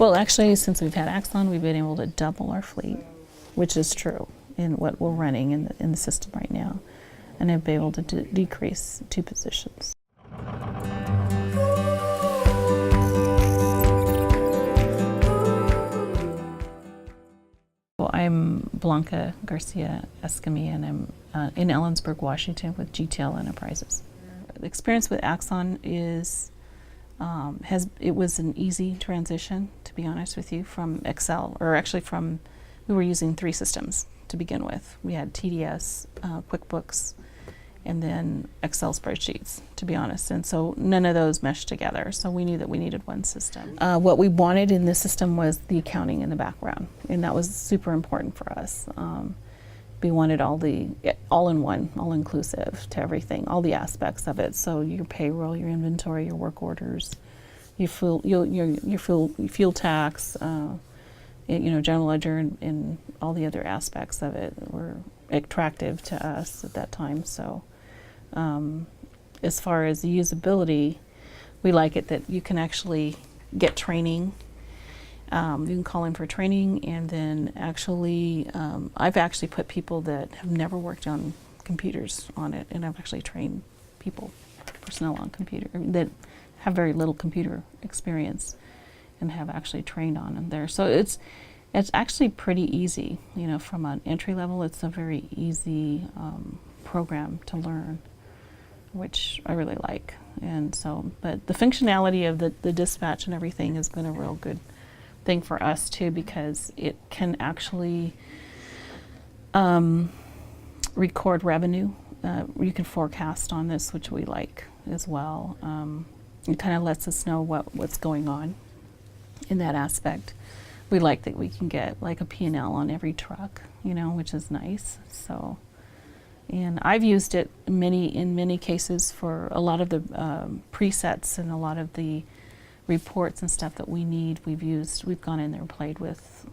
Well, actually, since we've had Axon, we've been able to double our fleet, which is true in what we're running in the system right now, and have been able to decrease 2 positions. Well, I'm Blanca Garcia Escamilla, and I'm in Ellensburg, Washington with GTL Enterprises. The experience with Axon is it was an easy transition, to be honest with you, from Excel, or actually we were using 3 systems to begin with. We had TDS, QuickBooks, and then Excel spreadsheets, to be honest. And so none of those meshed together. So we knew that we needed one system. What we wanted in this system was the accounting in the background, and that was super important for us. We wanted all-in-one, all-inclusive to everything, all the aspects of it. So your payroll, your inventory, your work orders, your fuel tax, general ledger, and all the other aspects of it were attractive to us at that time. So as far as the usability, we like it that you can actually get training. You can call in for training, and then actually, I've actually put people that have never worked on computers on it, and I've actually trained personnel on computer, that have very little computer experience and have actually trained on them there. So it's actually pretty easy, from an entry level. It's a very easy program to learn, which I really like. And so, but the functionality of the dispatch and everything has been a real good thing for us too, because it can actually record revenue. You can forecast on this, which we like as well. It kind of lets us know what's going on in that aspect. We like that we can get like a P&L on every truck, which is nice. So, and I've used it in many cases for a lot of the presets and a lot of the reports and stuff that we need. We've gone in there and played with,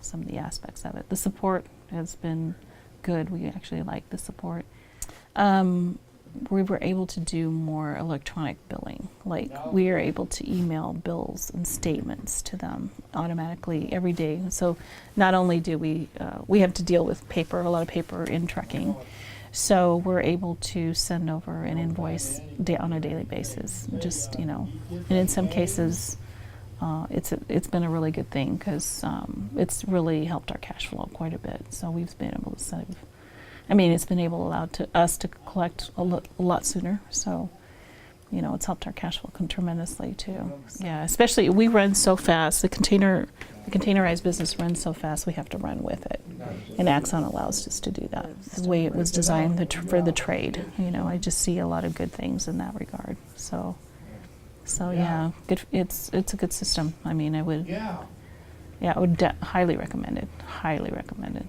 some of the aspects of it. The support has been good. We actually like the support. We were able to do more electronic billing. Like, we are able to email bills and statements to them automatically every day. So not only do we have to deal with a lot of paper in trucking, so we're able to send over an invoice on a daily basis. Just, and in some cases, it's been a really good thing, because it's really helped our cash flow quite a bit. So we've been able to save. It's been allowed us to collect a lot sooner. So, it's helped our cash flow tremendously too. Yeah, especially we run so fast. The containerized business runs so fast. We have to run with it, and Axon allows us to do that. The way it was designed for the trade, I just see a lot of good things in that regard. So yeah, good. It's a good system. I would highly recommend it. Highly recommend it.